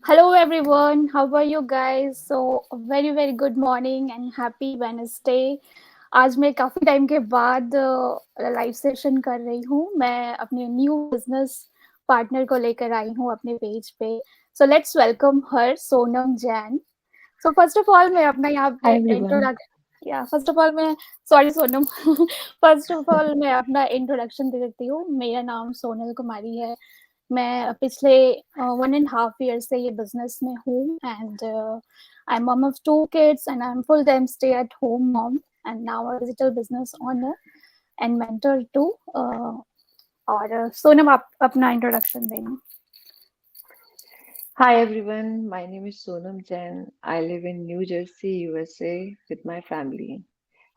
Hello everyone, how are you guys? So very very good morning and happy Wednesday. आज मैं काफ़ी time के बाद लाइव सेशन कर रही हूँ। मैं अपने न्यू बिजनेस पार्टनर को लेकर आई हूँ अपने पेज पे। So let's welcome her Sonam Jain. So first of all मैं अपना यहाँ पे Hi everyone. इंट्रोडक्शन या फर्स्ट ऑफ ऑल मैं sorry Sonam first of all मैं अपना इंट्रोडक्शन दे देती हूँ। मेरा नाम सोनल कुमारी है। मैं पिछले 1.5 ईयर से ये बिजनेस में हूँ and I am mom of 2 kids and I am full time stay at home mom and now a digital business owner and mentor too. और सोनम आप अपना इंट्रोडक्शन देना। Hi everyone. My name is Sonam Jain. I live in New Jersey, USA with my family.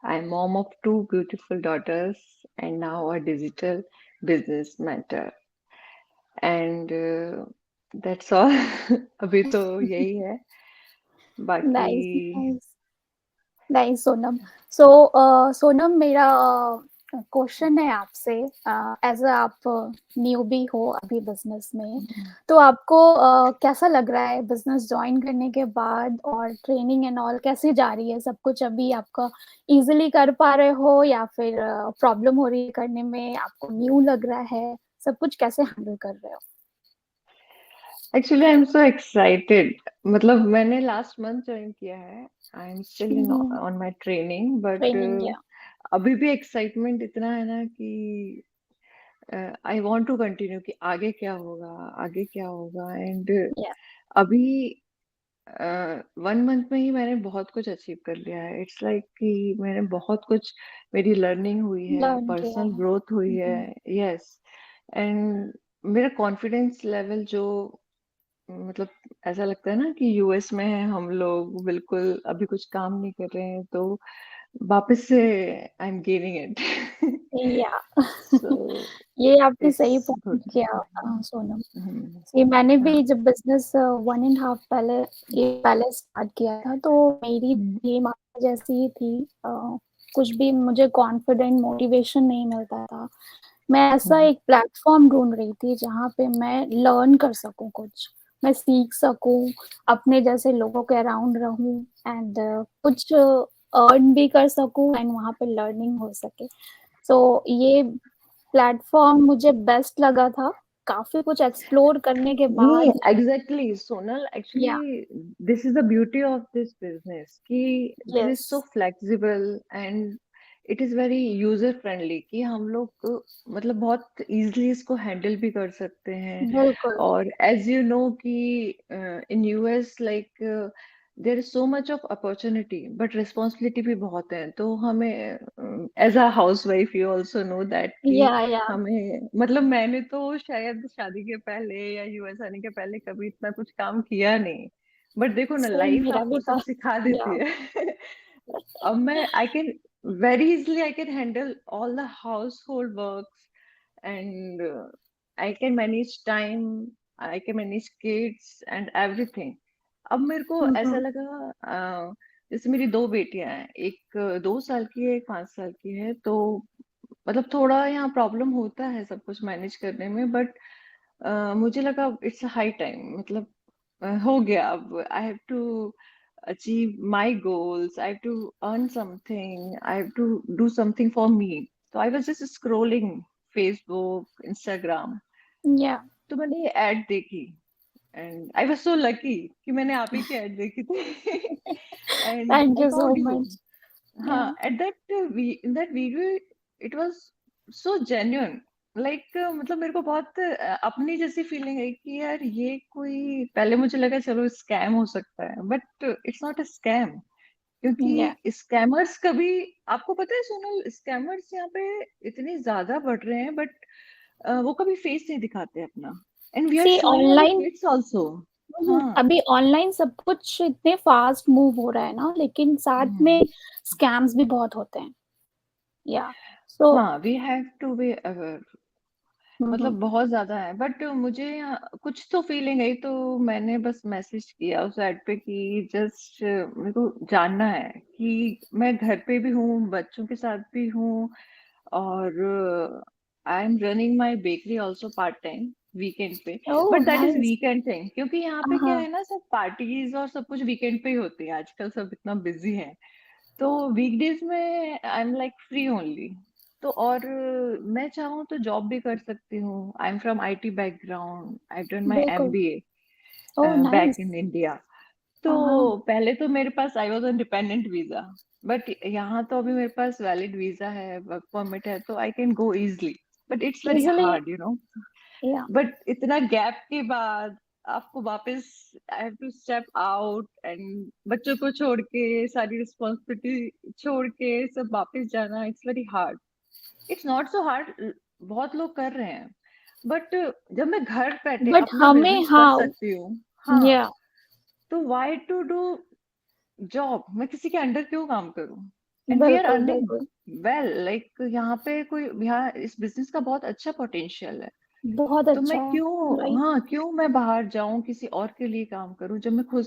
I'm mom of two beautiful daughters and now a digital business mentor. And that's all. अभी तो यही है. बाकी nice nice nice Sonam. सो सोनम मेरा question है आपसे। As आप newbie हो अभी बिजनेस में, तो आपको कैसा लग रहा है बिजनेस ज्वाइन करने के बाद, और ट्रेनिंग एंड ऑल कैसी जा रही है? सब कुछ अभी आपका इजीली कर पा रहे हो या फिर प्रॉब्लम हो रही है करने में? आपको न्यू लग रहा है? सब कुछ कैसे हैंडल कर रहे हो? Actually I am so excited. मतलब मैंने लास्ट मंथ ज्वाइन किया है. I am still in on my training but training या अभी भी एक्साइटमेंट इतना है ना कि आई वांट टू कंटिन्यू कि आगे क्या होगा, आगे क्या होगा. एंड या अभी 1 मंथ में ही मैंने बहुत कुछ अचीव कर लिया है. इट्स लाइक कि मैंने बहुत कुछ, मेरी लर्निंग हुई है, लर्न किया पर्सनल है। ग्रोथ हुई है. हम्म, यस. एंड मेरा कॉन्फिडेंस लेवल जो, मतलब ऐसा लगता है ना कि यूएस में है हम लोग, बिल्कुल अभी कुछ काम नहीं कर रहे हैं तो वापस से आई एम गेनिंग इट. या सो ये आपने सही इट्स पॉइंट गुड. किया सोनम। ये मैंने हाँ. भी जब बिजनेस 1.5 पहले ये पहले स्टार्ट किया था, तो मेरी हम्म, ये माँ जैसी ही थी। कुछ भी मुझे कॉन्फिडेंट मोटिवेशन नहीं मिलता था। मैं ऐसा हम्म, एक प्लेटफॉर्म ढूंढ रही थी जहाँ पे मैं लर्न कर सकूँ, कुछ मैं सीख सकूँ, अपने जैसे लोगों के अराउंड रहूँ एंड कुछ अर्न भी कर सकूँ एंड वहाँ पे लर्निंग हो सके। सो ये प्लेटफॉर्म मुझे बेस्ट लगा था। काफ़ी कुछ एक्सप्लोर करने के नहीं, बाद exactly Sonal. Yeah actually this is the beauty of this business कि this is yes so flexible and it is very user friendly कि हम लोग मतलब बहुत इजीली इसको हैंडल भी कर सकते हैं. बिल्कुल। और एज यू नो कि in US like there is so much of opportunity but responsibility भी बहुत है. तो हमें as a housewife you also know that कि या हमें, मतलब मैंने तो शायद शादी के पहले या यूएस आने के पहले कभी इतना कुछ काम किया नहीं. बट देखो ना, सेम लाइफ मेरा आपको भी सब था। सिखा या देती है. अब मैं I can very easily I can handle all the house hold works and I can manage time, I can manage kids and everything. अब मेरे को ऐसा लगा, जैसे मेरी दो बेटियां हैं, एक 2 साल की है, एक 5 साल की है. तो मतलब थोड़ा यहाँ प्रॉब्लम होता है सब कुछ मैनेज करने में. बट मुझे लगा इट्स हाई टाइम, मतलब हो गया. अब I have to achieve my goals, I have to earn something, I have to do something for me. तो I was just scrolling Facebook, Instagram. या तो मैंने ये एड देखी and I was so lucky कि मैंने आप ही की एड देखी थी. And thank I you so called you. Much. Yeah हाँ, at that in that video it was so genuine. Like मतलब मेरे को बहुत अपनी जैसी फीलिंग है कि यार ये कोई, पहले मुझे लगा चलो स्कैम हो सकता है but it's not a scam. या क्योंकि स्कैमर्स कभी, आपको पता है सोनल, स्कैमर्स यहाँ पे इतने ज्यादा बढ़ रहे हैं बट वो कभी फेस नहीं दिखाते अपना. And we are see showing our online kids also. हाँ. अभी ऑनलाइन सब कुछ इतने फास्ट मूव हो रहा है ना, लेकिन साथ में हम्म. स्कैम्स भी बहुत होते हैं। या सो हाँ, we have to be aware. मतलब बहुत ज्यादा है. बट मुझे कुछ तो फीलिंग आई तो मैंने बस मैसेज किया उस ऐड पे कि जस्ट मेरे को जानना है कि मैं घर पे भी हूँ, बच्चों के साथ भी हूँ, और I am running my bakery also part time. Weekend पे। Oh but that is nice. Weekend thing, क्योंकि यहाँ पे क्या हाँ, है ना, सब पार्टीज और सब कुछ वीकेंड पे ही होती है आजकल, सब इतना बिजी है। तो वीकडेज में I am like free only. तो और मैं चाहूँ तो जॉब भी कर सकती हूँ। I am from IT background, I done my बिल्कुल। MBA oh back nice. In India. तो हाँ, पहले तो मेरे पास I was on dependent visa, but यहाँ तो अभी मेरे पास वैलिड वीजा है, वर्क परमिट है, तो I can go easily. But it's very easily. Hard, you know. Yeah, but इतना गैप के बाद आपको वापस I have to step out and बच्चों को छोड़ के, सारी रिस्पॉन्सिबिलिटी छोड़ के सब वापस जाना, it's very hard. It's not so hard, बहुत लोग कर रहे हैं। बट जब मैं घर बैठे बट अपना हमें, बिजनेस कर हाँ, सकती हूँ, हाँ, या, तो वाई टू डू जॉब, मैं किसी के अंडर क्यों काम करूं? एंड वी आर बिल्कुल अर्निंग बिल्कुल। वेल, लाइक यहाँ पे कोई, यहाँ इस बिजनेस का बहुत अच्छा पोटेंशियल है। बहुत तो अच्छा मैं है। क्यों, राइट। हाँ, क्यों मैं बाहर जाऊं किसी और के लिए काम करूं, जब मैं खुद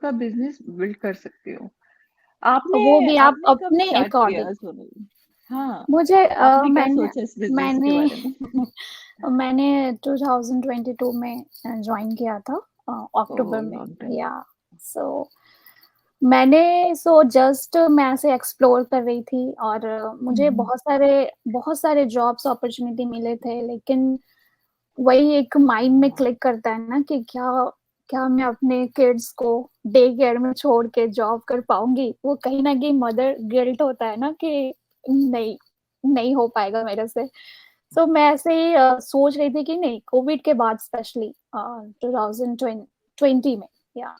का बिजनेस बिल्ड कर सकती हूँ। आपने वो भी आप आपने कब अपने स्टार्ट अकॉर्डिंग। किया सोनल? हाँ, मुझे आपने क्या मैंने सोचा इस बिजनेस के मैंने बारे में? मैंने 2022 में ज्वाइन किया था, अक्टूबर ओह, में। Long time. या, सो जस्ट मैं ऐसे एक्सप्लोर कर रही थी, और मुझे हम्म। बहुत सारे जॉब्स अपॉर्चुनिटी मिले थे, लेकिन वही एक माइंड में क्लिक करता है ना कि क्या क्या मैं अपने किड्स को डे केयर में छोड़ के जॉब कर पाऊंगी? वो कहीं ना कहीं मदर गिल्ट होता है ना कि नहीं, नहीं हो पाएगा मेरे से। सो मैं ऐसे ही सोच रही थी कि नहीं, कोविड के बाद स्पेशली 2020 में, या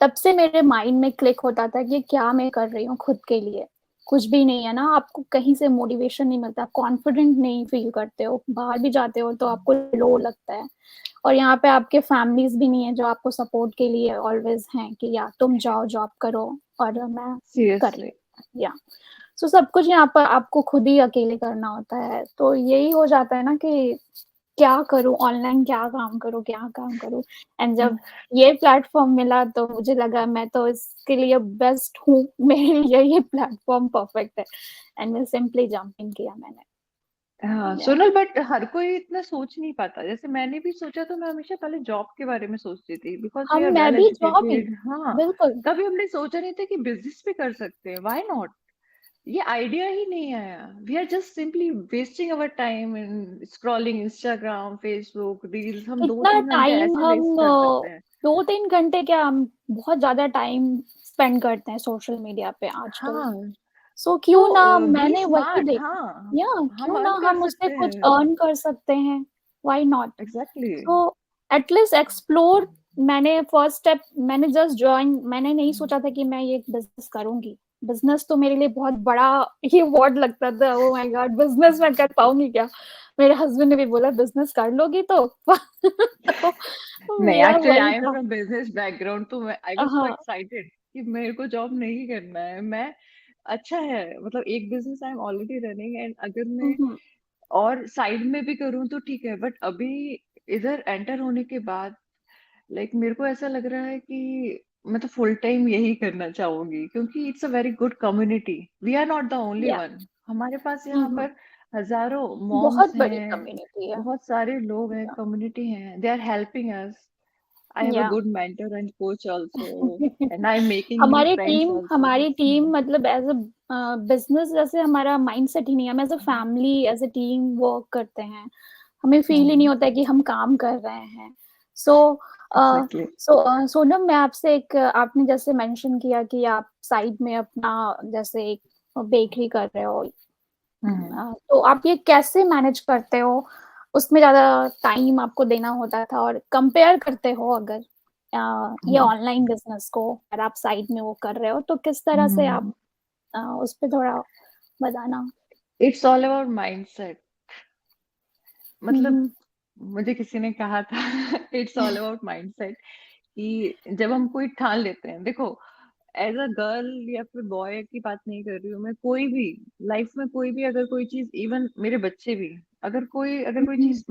तब से मेरे माइंड में क्लिक होता था कि क्या मैं कर रही हूँ खुद के लिए। कुछ भी नहीं है ना, आपको कहीं से मोटिवेशन नहीं मिलता, कॉन्फिडेंट नहीं फील करते हो, बाहर भी जाते हो तो आपको लो लगता है, और यहाँ पे आपके फैमिलीज भी नहीं है जो आपको सपोर्ट के लिए ऑलवेज हैं कि या तुम जाओ जॉब करो और मैं कर सीरियसली। ले, या सो सब कुछ यहाँ पर आपको खुद ही अकेले करना होता है। तो यही हो जाता है ना कि क्या करूँ ऑनलाइन, क्या काम करूँ, क्या काम करूँ। एंड जब ये प्लेटफॉर्म मिला तो मुझे लगा मैं तो इसके लिए बेस्ट हूँ, मेरे लिए ये प्लेटफॉर्म परफेक्ट है, एंड मैं सिंपली जंपिंग किया मैंने। हाँ या, सोनल, बट हर कोई इतना सोच नहीं पाता। जैसे मैंने भी सोचा, तो मैं हमेशा पहले जॉब के बारे में सोचती थी, बिकॉज वी हम आर मैं वेल भी जॉब ही, एजुकेटेड। हाँ, बिल्कुल। कभी हमने सोचा नहीं था कि बिजनेस भी कर सकते हैं, व्हाई नॉट। ये आइडिया ही नहीं आया। We are just simply wasting our time in scrolling Instagram, Facebook reels. हम दो इतना तीन घंटे टाइम ऐसे हम वेस्ट कर सकते हैं। 2-3 घंटे क्या, हम बहुत ज्यादा टाइम स्पेंड करते हैं सोशल मीडिया पे आजकल। हाँ, सो तो क्यों ना, बी मैंने वही स्मार्ट। देखा, हाँ, या हम क्यों ना अर्न कर हम उससे सकते कुछ हैं। अर्न कर सकते हैं, why not. Exactly. So at least explore. मैंने फर्स्ट स्टेप, मैंने जस्ट ज्वाइन, मैंने नहीं सोचा था कि मैं ये बिजनेस करूंगी। बिजनेस तो मेरे लिए बहुत बड़ा ये वर्ड लगता था, ओ माय गॉड, बिजनेस मैं कर पाऊंगी क्या? मेरे हस्बैंड ने भी बोला बिजनेस कर लोगी तो तो नहीं, मेरा एक्चुअली वही आई एम था। फ्रॉम बिजनेस बैकग्राउंड, तो मैं आई वाज सो हाँ। एक्साइटेड कि मेरे को जॉब नहीं करना है। मैं, अच्छा है, मतलब एक business I am already running, and अगर मैं हम्म। और साइड में भी करूँ तो ठीक है, बट अभी इधर एंटर होने के बाद लाइक मेरे को ऐसा लग रहा है कि मैं तो फुल टाइम यही करना चाहूंगी, क्योंकि it's a very good community. We are not the only yeah. One. हमारे पास यहाँ पर हजारों बहुत मॉम्स बड़ी हैं, कम्युनिटी है। बहुत सारे लोग हैं, या। कम्युनिटी हैं, they are helping us. I have a या। good mentor and coach also, and I'm making new friends also. हमारी टीम Hmm. मतलब एज अ बिजनेस जैसे हमारा माइंडसेट ही नहीं है, हम as a family as a team work करते हैं। हमें फील ही नहीं Hmm. होता है कि हम काम कर रहे हैं। सो Exactly. सोनम, मैं आपसे एक, आपने जैसे मेंशन किया कि आप साइड में अपना जैसे एक बेकरी कर रहे हो, Hmm. तो आप ये कैसे मैनेज करते हो? उसमें ज्यादा टाइम आपको देना होता था, और कंपेयर करते हो अगर ये Hmm. ऑनलाइन बिजनेस को, अगर आप साइड में वो कर रहे हो तो किस तरह से आप Hmm. उस पे थोड़ा बताना। It's all about mindset. मतलब हम्म। मुझे किसी ने कहा था इट्स ऑल अबाउट माइंडसेट, कि जब हम कोई ठान लेते हैं, देखो, एज अ गर्ल या फिर बॉय की बात नहीं कर रही हूँ मैं, कोई भी लाइफ में कोई भी अगर कोई चीज, इवन मेरे बच्चे भी, अगर कोई हम्म, चीज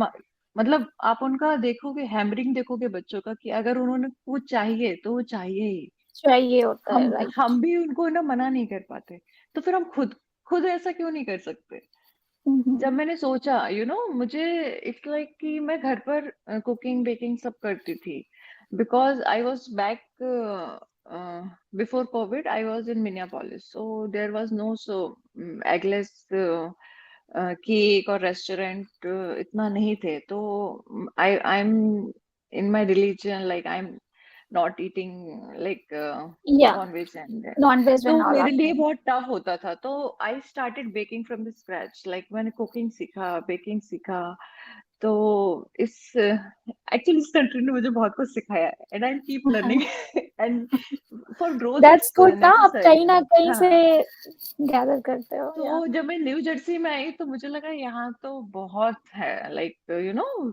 मतलब आप उनका देखोगे, हैमरिंग देखोगे बच्चों का, कि अगर उन्होंने कुछ चाहिए तो वो चाहिए ही। चाहिए होता है, हम राइट। हम भी उनको ना मना नहीं कर पाते। तो फिर हम खुद खुद ऐसा क्यों नहीं कर सकते? जब मैंने सोचा मुझे इट्स लाइक कि मैं घर पर कुकिंग बेकिंग सब करती थी, because I was back before Covid, I was in Minneapolis, so there was no so eggless cake और रेस्टोरेंट इतना नहीं थे, तो I am in my religion, like I am not eating like या non veg and non veg तो and all मेरे लिए आपने बहुत टफ होता था, तो I started baking from the scratch, like मैंने कुकिंग सीखा, बेकिंग सीखा। तो इस एक्चुअली इस कंट्री ने मुझे बहुत कुछ सिखाया है, and I keep learning and for growth that's it's good ना, आप नेसेसरी। कहीं न कहीं से हाँ, गैदर करते हो या तो जब मैं न्यू जर्सी में आई तो मुझे लगा यहाँ तो बहुत है, लाइक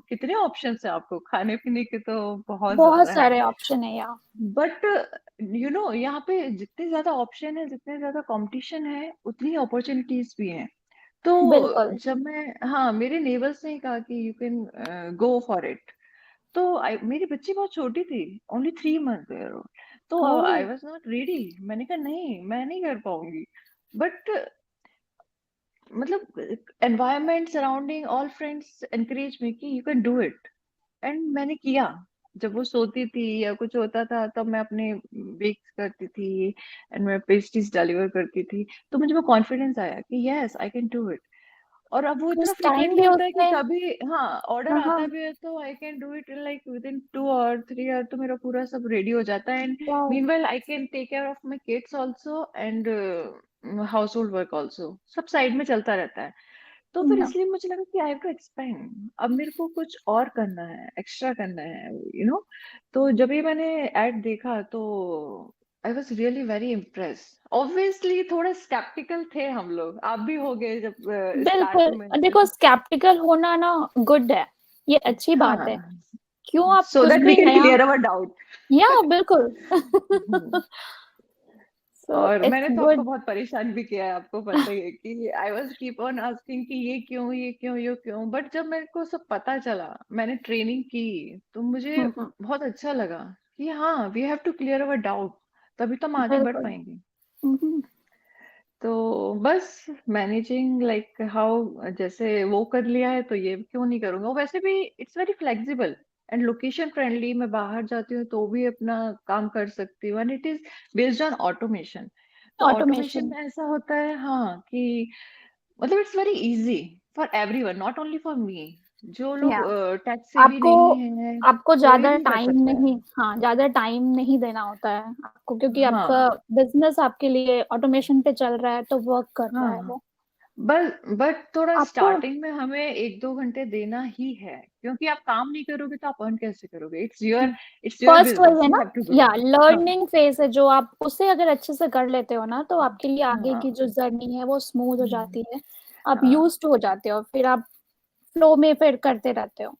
कितने ऑप्शंस है आपको खाने पीने के, तो बहुत बहुत ज्यादा है। सारे ऑप्शन है या बट यहाँ पे जितने ज्यादा ऑप्शन है, जितने ज्यादा कंपटीशन है, उतनी अपॉर्चुनिटीज भी हैं। तो बिल्कुल, जब मैं, हाँ, मेरे नेबर्स ने कहा कि you can go for it, तो मेरी बच्ची बहुत छोटी थी, ओनली 3 मंथ, तो oh! I was not ready. मैंने कहा नहीं, मैं नहीं कर पाऊंगी। बट मतलब environment surrounding all friends encourage me कि you can do it, and मैंने किया। जब वो सोती थी या कुछ होता था तब मैं अपने बेक्स करती थी, एंड मैं पेस्ट्रीज डिलीवर करती थी, तो मुझे वो कॉन्फिडेंस आया कि yes I can do it. और अब वो इतना उस टाइम फ्रिक्वेंटली भी होता है कि उसने कभी, हाँ, ऑर्डर हाँ, आता हाँ, भी है तो I can do it like with in 2 और 3 आवर, तो मेरा पूरा सब रेडी हो जाता है, and wow! Meanwhile I can take care of my kids also, and household work also, सब साइड में चलता रहता है। तो फिर या इसलिए मुझे लगा कि आई हैव टू एक्सपेंड, अब मेरे को कुछ और करना है, एक्स्ट्रा करना है, तो जब ये मैंने एड देखा तो I was really very impress. Obviously थोड़ा स्केप्टिकल थे हम लोग, आप भी हो गए जब स्टार्ट बिल्कुल, में। देखो स्केप्टिकल होना ना गुड है, ये अच्छी बात है। हाँ, क्यों आप सो कुछ दैट वी भी कैन नया क्लियर अवर डाउट। या बिल्कुल सो और इट्स मैंने तो आपको गुड बहुत परेशान भी किया है, आपको पता ही है कि I was keep on asking कि ये क्यों, ये क्यों, ये क्यों, बट जब मेरे को सब पता चला, मैंने ट्रेनिंग की, तो मुझे बहुत अच्छा लगा कि हाँ, we have to clear our doubt, तभी तो हम आगे बढ़ बिल्कुल पाएंगे। तो बस मैनेजिंग लाइक हाउ, जैसे वो कर लिया है तो ये क्यों नहीं करूंगा। वैसे भी it's very flexible and location friendly, मैं बाहर जाती हूँ तो भी अपना काम कर सकती हूँ, and it is based on automation. तो ऑटोमेशन ऑटोमेशन में ऐसा होता है, हाँ, कि मतलब it's very easy for everyone, not only for me. जो लोग या टेक से भी आपको नहीं है, आपको कोई ज़्यादा भी कर टाइम सकता है। नहीं हाँ, ज़्यादा टाइम नहीं देना होता है आपको क्योंकि आपका हाँ, बिज़नेस आपके लिए ऑटोमेशन पे चल रहा है तो वर्क कर रहा है हाँ, वो। बट थोड़ा आपको स्टार्टिंग में हमें 1-2 घंटे देना ही है, क्योंकि आप काम नहीं करोगे तो आप अर्न कैसे करोगे? इट्स योर फर्स्ट वही बिजनेस, है यू ना हैव टू या ग्रो। हाँ, लर्निंग फेज़ है जो आप उसे अगर अच्छे से कर लेते हो ना तो आपके लिए आगे हाँ, की जो जर्नी है वो स्मूथ हो हम्म, जाती है। आप हाँ, यूज़्ड हो जाते हो फिर आप फ्लो में फिर करते रहते हो।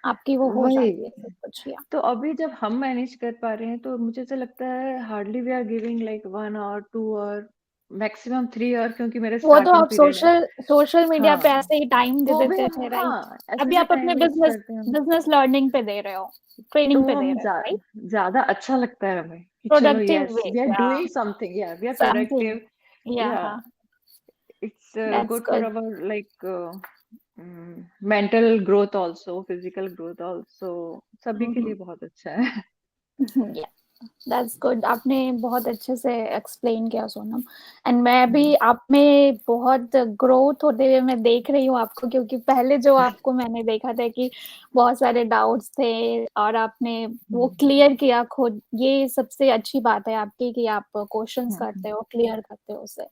आपकी वो हो जाती वही। है सब कुछ या तो अभी जब हम मैनेज कर पा रहे हैं तो मुझे ऐसा लगता है hardly we are giving like 1 hour, 2 hour, maximum 3 hour, क्योंकि मेरा वो तो स्टार्टिंग आप पीरियड है। सोशल सोशल मीडिया पे हाँ, ऐसे ही टाइम दे वो भी देते हम, थे राइट? हाँ, ऐसे अभी भी आप अपने टाइम वेस्ट बिज़नेस करते हैं, बिज़नेस लर्निंग पे दे रहे हो, तो ट्रेनिंग पे दे हम रहे हो राइट? ज्यादा अच्छा लगता है हमें कि चलो, productive yes way we are yeah doing something, या वी आर समथिंग प्रोडक्टिव, या या हाँ, it's that's good for good. Our like mental growth also, physical growth also, सभी हुँ, के लिए हुँ। बहुत अच्छा है। या दैट्स गुड आपने बहुत अच्छे से एक्सप्लेन किया सोनम एंड मैं भी हम्म, आप में बहुत ग्रोथ होते हुए मैं देख रही हूँ आपको क्योंकि पहले जो आपको मैंने देखा था कि बहुत सारे डाउट्स थे और आपने वो हम्म, क्लियर किया खुद ये सबसे अच्छी बात है आपकी कि आप क्वेश्चंस हम्म, करते हो क्लियर करते हो उसे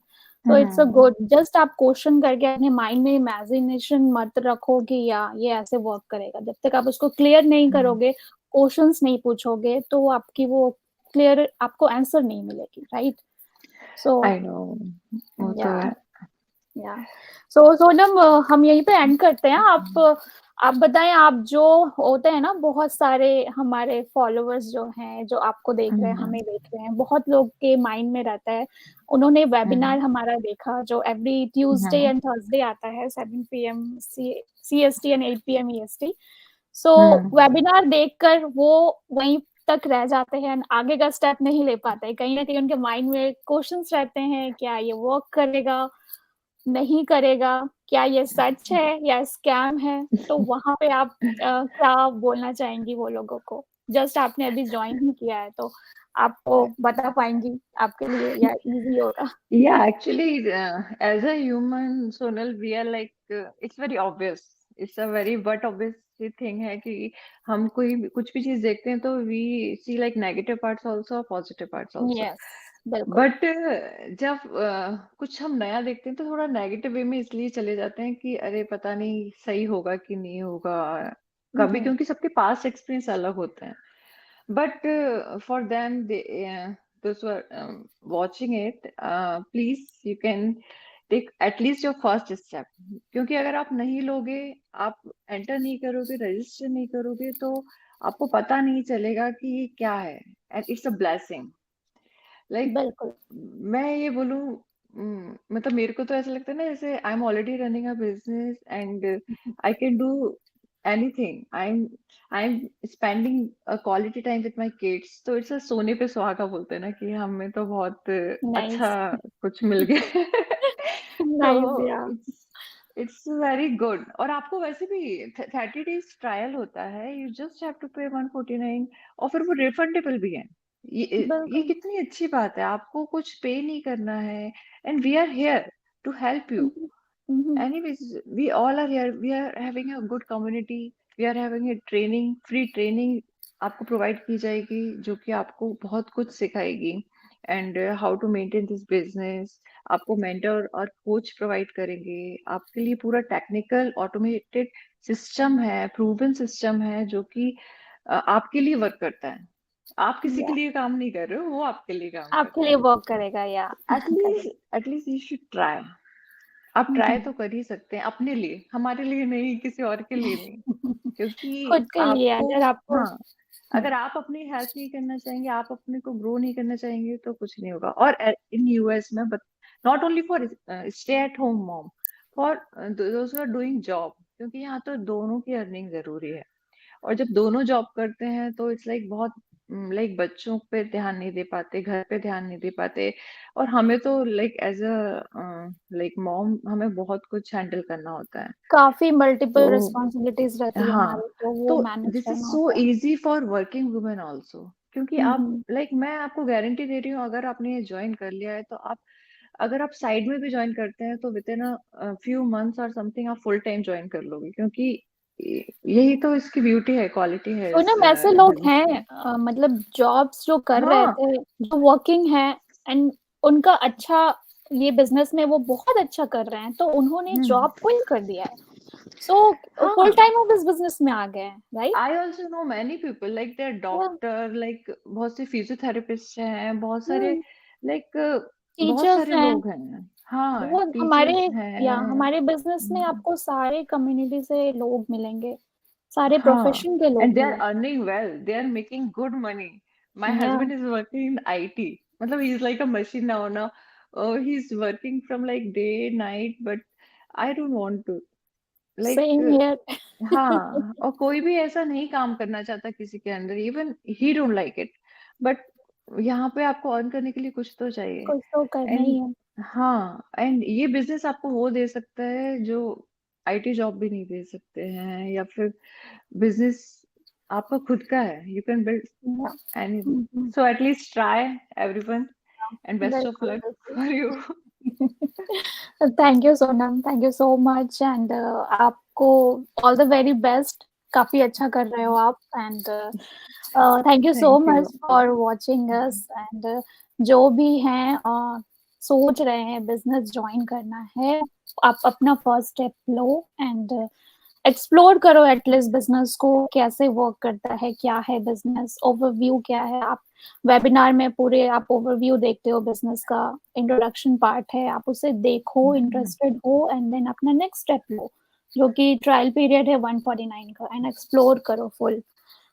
तो it's a hmm, good just आप क्वेश्चन करके अपने माइंड में इमेजिनेशन मत रखो कि या ये ऐसे वर्क करेगा जब तक आप उसको क्लियर नहीं हम्म, करोगे क्वेश्चंस नहीं पूछोगे तो आपकी वो क्लियर आपको आंसर नहीं मिलेगी राइट सो आई नो, वो तो या है। या सो सोनम हम यहीं पे एंड करते हैं आप बताएं आप जो होते हैं ना बहुत सारे हमारे फॉलोअर्स जो हैं जो आपको देख रहे हैं हम्म, हमें देख रहे हैं बहुत लोग के माइंड में रहता है उन्होंने हम्म, वेबिनार हमारा देखा जो every Tuesday hmm, and Thursday आता है 7 PM CST and 8 PM EST so hmm, webinar देखकर वो वहीं तक रह जाते हैं and आगे का स्टेप नहीं ले पाते कहीं ना कहीं उनके माइंड में क्वेश्चंस रहते हैं क्या ये वर्क करेगा नहीं करेगा, क्या ये सच है या स्कैम है? तो वहाँ पे आप क्या बोलना चाहेंगी वो लोगों को? जस्ट आपने अभी जॉइन ही किया है, तो आपको बता पाएँगी आपके लिए या ईज़ी होगा? Yeah, actually, as a human, Sonal, we are like, it's very obvious. It's a very but obvious thing है कि हम कोई कुछ भी चीज देखते हैं तो we see like negative parts also or positive parts also. Yes, बिल्कुल। बट जब कुछ हम नया देखते हैं तो थोड़ा नेगेटिव वे में इसलिए चले जाते हैं कि अरे पता नहीं सही होगा कि नहीं होगा कभी, हुँ, क्योंकि सबके पास्ट एक्सपीरियंस अलग होते हैं. But for them, those who are watching it, please you can take at least your first step. क्योंकि अगर आप नहीं लोगे, आप एंटर नहीं करोगे, रजिस्टर नहीं करोगे, तो आपको पता नहीं चलेगा कि ये क्या है. And it's a blessing. Like बिल्कुल। मैं ये बोलूं, मतलब मेरे को तो ऐसा लगता है ना, जैसे I am already running a business and I can do anything. I am spending a quality time with my kids, तो इट्स अ सोने पे सुहागा बोलते हैं ना, कि हमें तो बहुत अच्छा नाइस, कुछ मिल गया. तो नाइस या इट्स इट्स वेरी गुड. और आपको वैसे भी 30 days ट्रायल होता है. यू जस्ट हैव टू पे 149, और फिर वो रिफंडेबल भी है. ये बिल्कुल। कितनी अच्छी बात है. आपको कुछ पे नहीं करना है. And we are here to help you. Hmm, hmm, hmm, Anyways, we all are here. We are having a good community. We are having a training, free training आपको प्रोवाइड की जाएगी, जो कि आपको बहुत कुछ सिखाएगी. And how to maintain this business. आपको मेंटर और कोच प्रोवाइड करेंगे. आपके लिए पूरा टेक्निकल ऑटोमेटेड सिस्टम है, प्रूवन सिस्टम है, जो कि आपके लिए वर्क करता है. आप किसी के या लिए काम नहीं कर रहे हो, वो आपके लिए काम आपके करता लिए है. वर्क करेगा या correct. At least you should try. आप हुँ, ट्राई हुँ। तो कर ही सकते हैं अपने लिए, हमारे लिए नहीं, किसी और के लिए नहीं. क्योंकि खुद के लिए आपको, अगर आपको हाँ, हुँ, अगर आप अपनी हेल्प नहीं करना चाहेंगे, आप अपने को ग्रो नहीं करना चाहेंगे, तो कुछ नहीं होगा. और इन यूएस में, but not only for stay at home mom, for those are doing job, क्योंकि यहाँ तो दोनों की अर्निंग जरूरी है. और जब दोनों जॉब करते हैं तो इट्स लाइक बहुत, लाइक बच्चों पे ध्यान नहीं दे पाते, घर पे ध्यान नहीं दे पाते. और हमें तो like as a like mom हमें बहुत कुछ हैंडल करना होता है. काफ़ी मल्टीपल तो रिस्पॉन्सिबिलिटीज़ रहती है हाँ, हमारी, तो वो तो मैनेज दिस इज करना सो होता है। Easy for working women also. क्योंकि हुँ, आप, हुँ। लाइक मैं आपको गारंटी दे रही हूँ, अगर आपने ये ज्वाइन कर लिया है, तो आप, अगर आप साइड में भी ज्वाइन करते हैं, तो with in a few months और समथिंग आप फुल टाइम ज्वाइन कर लोगे. क्योंकि यही तो इसकी ब्यूटी है, क्वालिटी है इस पूनम ऐसे लोग बिजनेस हैं की. मतलब जॉब्स जो कर रहे हाँ. थे, जो वर्किंग है एंड उनका अच्छा ये बिज़नेस में वो बहुत अच्छा कर रहे हैं, तो उन्होंने हम्म. जॉब क्विट कर दिया है। सो फुल हाँ, टाइम वो इस बिज़नेस में आ गए हैं, right? I also know many people like they are yeah doctor, like बहुत से फिजियोथेरेपिस्ट हैं, बहुत सारे, हुँ, लाइक बहुत टीचर्स सारे हैं। लोग हैं. हाँ, बहुत हमारे टीचर्स या हैं. हमारे बिज़नेस में आपको सारे कम्युनिटी से लोग मिलेंगे, सारे हाँ, प्रोफ़ेशन के लोग and they are मिलेंगे। earning well. They are making good money. My या husband is working in IT. मतलब he's like a machine now. Now, he's working from like day, night. But I don't want to. Like, same here. हाँ, और कोई भी ऐसा नहीं काम करना चाहता किसी के अंदर. Even he don't like it. But यहाँ पे आपको अर्न करने के लिए कुछ तो चाहिए. कुछ तो करना ही एंड है। हाँ, एंड ये बिजनेस आपको वो दे सकता है जो आईटी जॉब भी नहीं दे सकते हैं. या फिर बिजनेस आपका खुद का है, यू कैन बिल्ड या anything. Hmm, hmm. So at least try everyone, and best of बिल्कुल, लक बिल्कुल। For you. Thank you Sonam, thank you so much and आपको ऑल द वेरी बेस्ट। काफ़ी अच्छा कर रहे हो आप and thank you so thank you. Much for watching us and जो भी हैं सोच रहे हैं बिज़नेस जॉइन करना है, आप अपना first step low and explore करो एटलीस्ट बिज़नेस को, कैसे वर्क करता है, क्या है बिज़नेस, ओवरव्यू क्या है। आप वेबिनार में पूरे आप ओवरव्यू देखते हो बिज़नेस का, इंट्रोडक्शन पार्ट है, आप उसे देखो, इंटरेस्टेड हो एंड देन अपना नेक्स्ट स्टेप लो, जो कि ट्रायल पीरियड है 149 का एंड एक्सप्लोर करो फुल।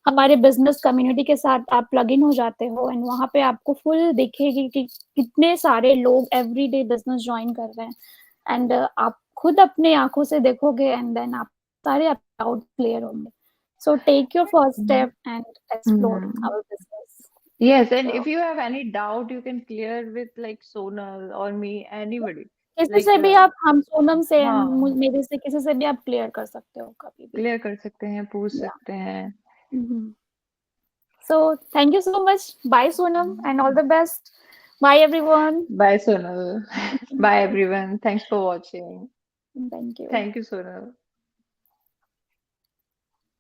हमारे बिज़नेस कम्युनिटी के साथ आप प्लग इन हो जाते हो एंड वहाँ पे आपको फुल दिखेगी कि कितने सारे लोग एवरीडे बिज़नेस जॉइन कर रहे हैं एंड आप खुद अपने आँखों से देखोगे एंड देन आप सारे आपके डाउट क्लियर होंगे। So take your first step and explore our business. Yes, and so if you have any doubt, you can clear with like Sonal or me, anybody. किसी like से भी आप हम सोनम से हाँ मेरे से किसी से भी आप क्लियर कर सकते हो कभी भी। क्लियर कर सकते हैं, पूछ या सकते हैं। So thank you so much, bye Sonam and all the best, bye everyone. Bye Sonal. Bye everyone, thanks for watching. Thank you. Thank you Sonal.